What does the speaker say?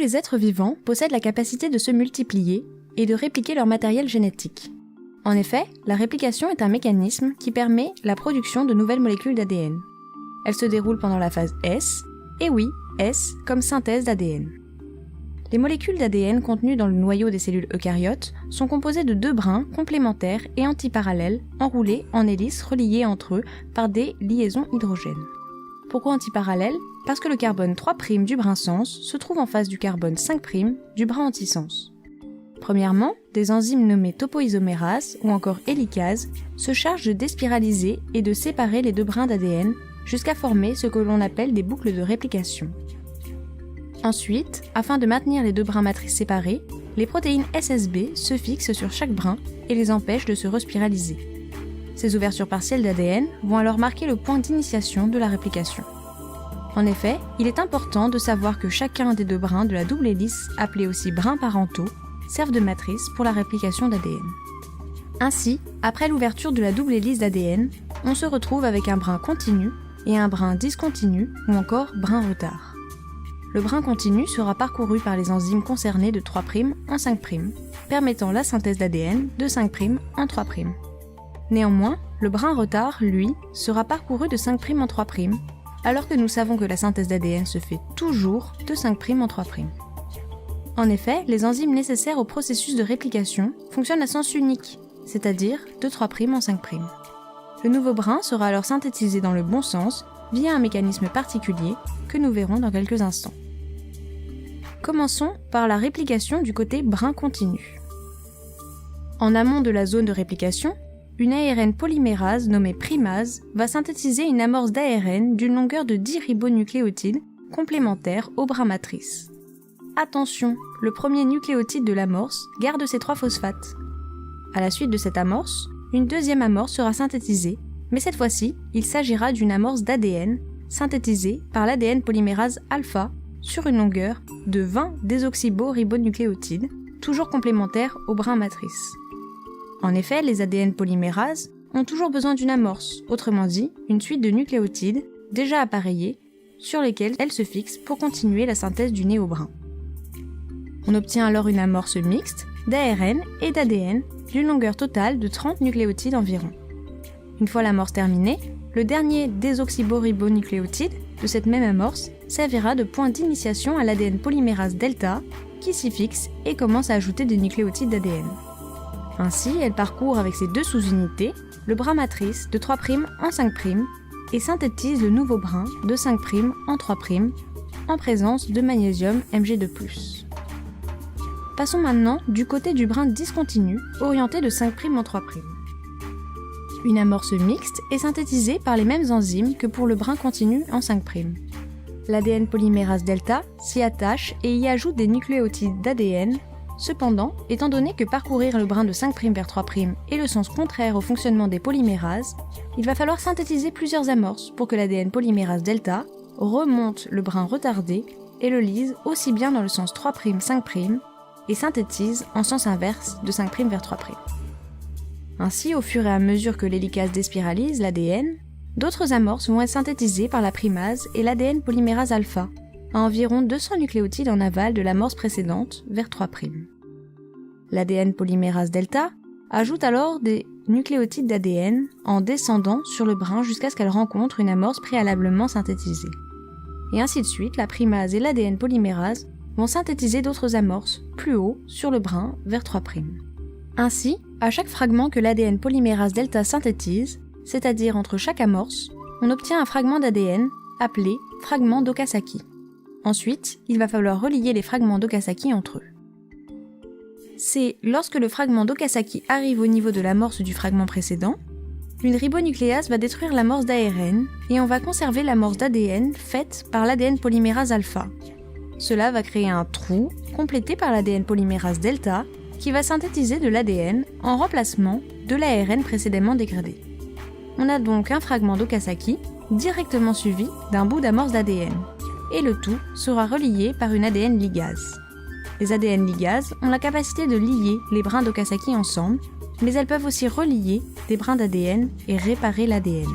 les êtres vivants possèdent la capacité de se multiplier et de répliquer leur matériel génétique. En effet, la réplication est un mécanisme qui permet la production de nouvelles molécules d'ADN. Elle se déroule pendant la phase S, et oui, S comme synthèse d'ADN. Les molécules d'ADN contenues dans le noyau des cellules eucaryotes sont composées de deux brins complémentaires et antiparallèles enroulés en hélices reliés entre eux par des liaisons hydrogènes. Pourquoi antiparallèles ? Parce que le carbone 3' du brin sens se trouve en face du carbone 5' du brin antisens. Premièrement, des enzymes nommées topoisomérase ou encore hélicases se chargent de déspiraliser et de séparer les deux brins d'ADN jusqu'à former ce que l'on appelle des boucles de réplication. Ensuite, afin de maintenir les deux brins matrices séparés, les protéines SSB se fixent sur chaque brin et les empêchent de se respiraliser. Ces ouvertures partielles d'ADN vont alors marquer le point d'initiation de la réplication. En effet, il est important de savoir que chacun des deux brins de la double hélice, appelés aussi brins parentaux, servent de matrice pour la réplication d'ADN. Ainsi, après l'ouverture de la double hélice d'ADN, on se retrouve avec un brin continu et un brin discontinu ou encore brin retard. Le brin continu sera parcouru par les enzymes concernées de 3' en 5', permettant la synthèse d'ADN de 5' en 3'. Néanmoins, le brin retard, lui, sera parcouru de 5' en 3', alors que nous savons que la synthèse d'ADN se fait toujours de 5' en 3'. En effet, les enzymes nécessaires au processus de réplication fonctionnent à sens unique, c'est-à-dire de 3' en 5'. Le nouveau brin sera alors synthétisé dans le bon sens via un mécanisme particulier que nous verrons dans quelques instants. Commençons par la réplication du côté brin continu. En amont de la zone de réplication, une ARN polymérase nommée primase va synthétiser une amorce d'ARN d'une longueur de 10 ribonucléotides complémentaires au brin matrice. Attention, le premier nucléotide de l'amorce garde ses 3 phosphates. À la suite de cette amorce, une deuxième amorce sera synthétisée, mais cette fois-ci, il s'agira d'une amorce d'ADN synthétisée par l'ADN polymérase alpha sur une longueur de 20 désoxyboribonucléotides, toujours complémentaires au brin matrice. En effet, les ADN polymérases ont toujours besoin d'une amorce, autrement dit, une suite de nucléotides déjà appareillés sur lesquels elles se fixent pour continuer la synthèse du néobrin. On obtient alors une amorce mixte d'ARN et d'ADN d'une longueur totale de 30 nucléotides environ. Une fois l'amorce terminée, le dernier désoxyboribonucléotide de cette même amorce servira de point d'initiation à l'ADN polymérase delta qui s'y fixe et commence à ajouter des nucléotides d'ADN. Ainsi, elle parcourt avec ses deux sous-unités le brin matrice de 3' en 5' et synthétise le nouveau brin de 5' en 3' en présence de magnésium Mg2+. Passons maintenant du côté du brin discontinu, orienté de 5' en 3'. Une amorce mixte est synthétisée par les mêmes enzymes que pour le brin continu en 5'. L'ADN polymérase delta s'y attache et y ajoute des nucléotides d'ADN. Cependant, étant donné que parcourir le brin de 5' vers 3' est le sens contraire au fonctionnement des polymérases, il va falloir synthétiser plusieurs amorces pour que l'ADN polymérase delta remonte le brin retardé et le lise aussi bien dans le sens 3', 5' et synthétise en sens inverse de 5' vers 3'. Ainsi, au fur et à mesure que l'hélicase déspiralise l'ADN, d'autres amorces vont être synthétisées par la primase et l'ADN polymérase alpha, à environ 200 nucléotides en aval de l'amorce précédente vers 3'. L'ADN polymérase delta ajoute alors des nucléotides d'ADN en descendant sur le brin jusqu'à ce qu'elle rencontre une amorce préalablement synthétisée. Et ainsi de suite, la primase et l'ADN polymérase vont synthétiser d'autres amorces plus haut sur le brin vers 3'. Ainsi, à chaque fragment que l'ADN polymérase delta synthétise, c'est-à-dire entre chaque amorce, on obtient un fragment d'ADN appelé fragment d'Okazaki. Ensuite, il va falloir relier les fragments d'Okazaki entre eux. C'est lorsque le fragment d'Okazaki arrive au niveau de l'amorce du fragment précédent, une ribonucléase va détruire l'amorce d'ARN et on va conserver l'amorce d'ADN faite par l'ADN polymérase alpha. Cela va créer un trou complété par l'ADN polymérase delta qui va synthétiser de l'ADN en remplacement de l'ARN précédemment dégradé. On a donc un fragment d'Okazaki directement suivi d'un bout d'amorce d'ADN, et le tout sera relié par une ADN ligase. Les ADN ligases ont la capacité de lier les brins d'Okazaki ensemble, mais elles peuvent aussi relier des brins d'ADN et réparer l'ADN.